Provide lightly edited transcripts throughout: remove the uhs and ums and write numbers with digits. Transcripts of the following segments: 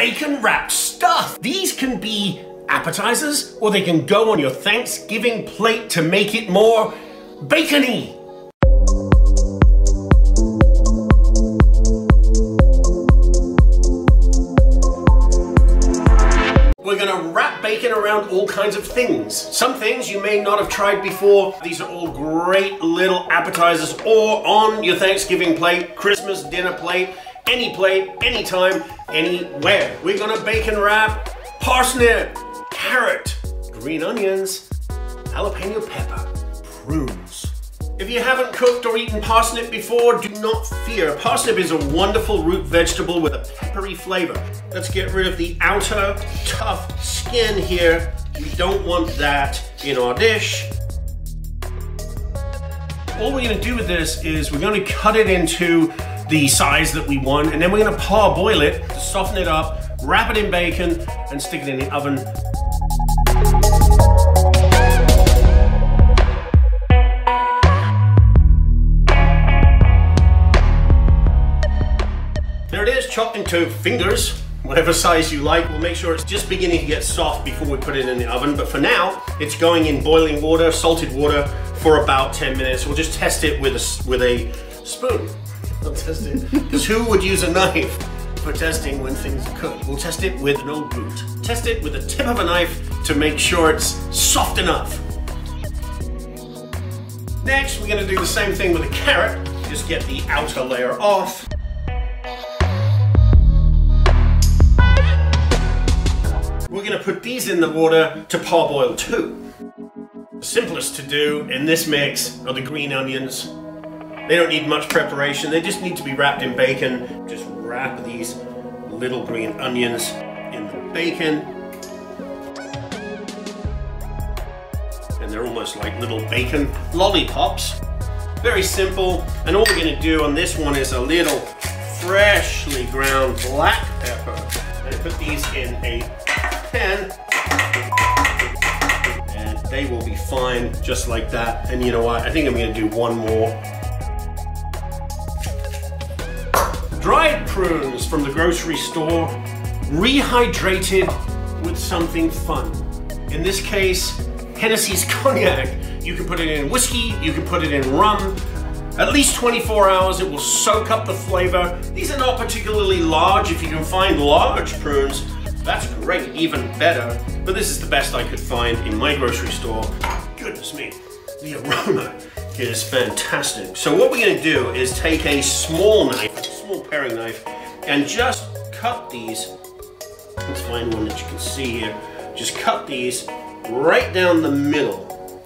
bacon wrapped stuff. These can be appetizers, or they can go on your Thanksgiving plate to make it more bacony. We're gonna wrap bacon around all kinds of things. Some things you may not have tried before. These are all great little appetizers, or on your Thanksgiving plate, Christmas dinner plate, anytime, anywhere. We're gonna bacon wrap parsnip, carrot, green onions, jalapeno pepper, prunes. If you haven't cooked or eaten parsnip before, do not fear. Parsnip is a wonderful root vegetable with a peppery flavor. Let's get rid of the outer tough skin here. We don't want that in our dish. All we're gonna do with this is we're gonna cut it into the size that we want, and then we're gonna parboil it to soften it up, wrap it in bacon, and stick it in the oven. There it is, chopped into fingers, whatever size you like. We'll make sure it's just beginning to get soft before we put it in the oven. But for now, it's going in boiling water, salted water, for about 10 minutes. We'll just test it with a spoon. We'll test it, because who would use a knife for testing when things are cooked? We'll test it with an old boot. Test it with the tip of a knife to make sure it's soft enough. Next, we're gonna do the same thing with a carrot. Just get the outer layer off. We're gonna put these in the water to parboil too. The simplest to do in this mix are the green onions. They don't need much preparation. They just need to be wrapped in bacon. Just wrap these little green onions in the bacon. And they're almost like little bacon lollipops. Very simple. And all we're gonna do on this one is a little freshly ground black pepper. And put these in a pan. And they will be fine just like that. And you know what? I think I'm gonna do one more. Dried prunes from the grocery store, rehydrated with something fun. In this case, Hennessy's cognac. You can put it in whiskey, you can put it in rum. At least 24 hours, it will soak up the flavor. These are not particularly large. If you can find large prunes, that's great, even better. But this is the best I could find in my grocery store. Goodness me, the aroma is fantastic. So what we're gonna do is take a small knife, a small paring knife, and just cut these. Let's find one that you can see here. Just cut these right down the middle,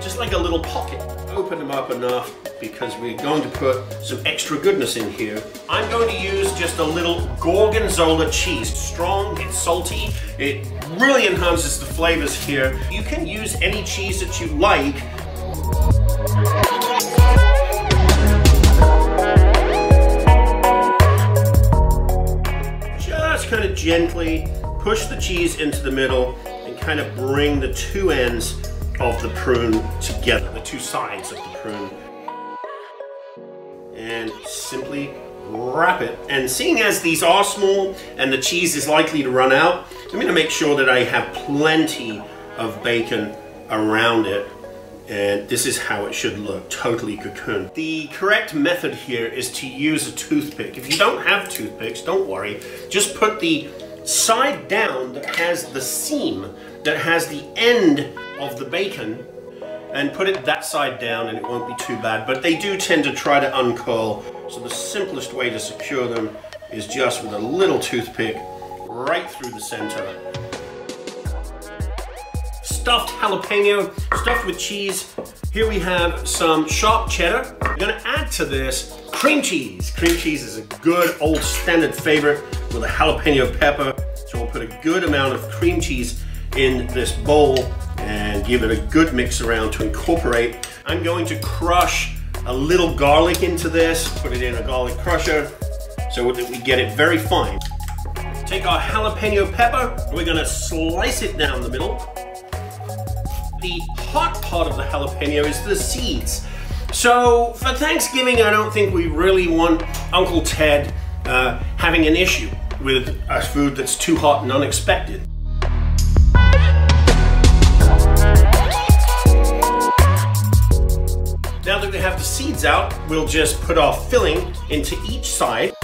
just like a little pocket. Open them up enough because we're going to put some extra goodness in here. I'm going to use just a little gorgonzola cheese. Strong, it's salty, it really enhances the flavors here. You can use any cheese that you like. Just kind of gently push the cheese into the middle and kind of bring the two ends of the prune together, the two sides of the prune. And simply wrap it. And seeing as these are small and the cheese is likely to run out, I'm going to make sure that I have plenty of bacon around it. And this is how it should look, totally cocooned. The correct method here is to use a toothpick. If you don't have toothpicks, don't worry. Just put the side down that has the seam, that has the end of the bacon, and put it that side down and it won't be too bad. But they do tend to try to uncurl, so the simplest way to secure them is just with a little toothpick right through the center. Stuffed jalapeno, stuffed with cheese. Here we have some sharp cheddar. We're gonna add to this cream cheese. Cream cheese is a good old standard favorite with a jalapeno pepper. So we'll put a good amount of cream cheese in this bowl and give it a good mix around to incorporate. I'm going to crush a little garlic into this, put it in a garlic crusher so that we get it very fine. Take our jalapeno pepper, we're gonna slice it down the middle. The hot part of the jalapeno is the seeds. So for Thanksgiving, I don't think we really want Uncle Ted having an issue. with a food that's too hot and unexpected. Now that we have the seeds out, we'll just put our filling into each side.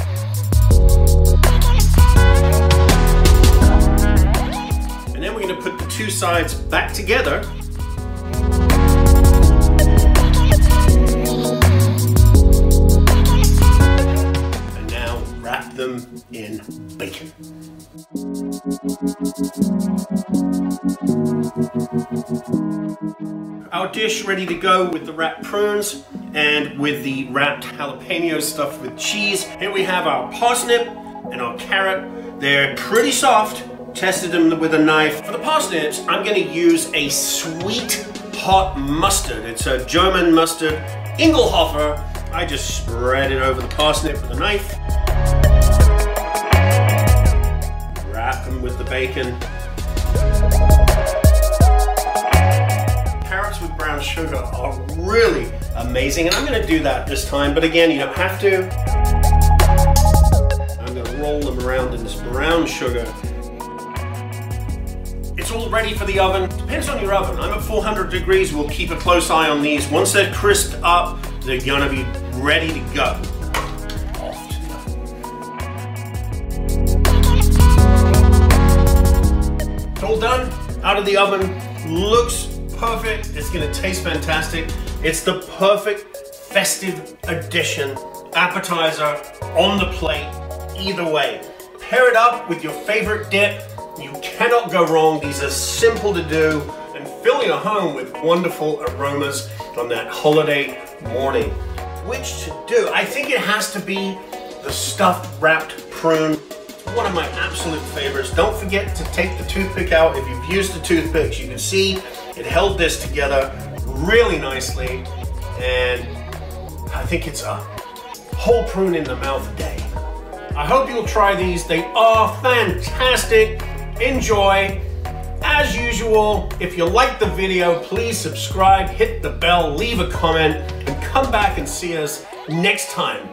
And then we're going to put the two sides back together. And now wrap them in bacon. Our dish ready to go with the wrapped prunes and with the wrapped jalapeno stuffed with cheese. Here we have our parsnip and our carrot. They're pretty soft. Tested them with a knife. For the parsnips, I'm going to use a sweet hot mustard. It's a German mustard, Ingelhofer. I just spread it over the parsnip with a knife. Wrap them with the bacon. Carrots with brown sugar are really amazing, and I'm going to do that this time, but again, you don't have to. I'm going to roll them around in this brown sugar. It's all ready for the oven. Depends on your oven. I'm at 400 degrees. We'll keep a close eye on these. Once they're crisped up, they're going to be ready to go. It's all done, out of the oven, looks perfect. It's gonna taste fantastic. It's the perfect festive addition, appetizer on the plate, either way. Pair it up with your favorite dip. You cannot go wrong. These are simple to do and fill your home with wonderful aromas on that holiday morning. Which to do? I think it has to be the stuffed wrapped prune. One of my absolute favorites. Don't forget to take the toothpick out. If you've used the toothpicks, you can see it held this together really nicely, and I think it's a whole prune in the mouth day. I hope you'll try these. They are fantastic. Enjoy. As usual, if you like the video, please subscribe, hit the bell, leave a comment, and come back and see us next time.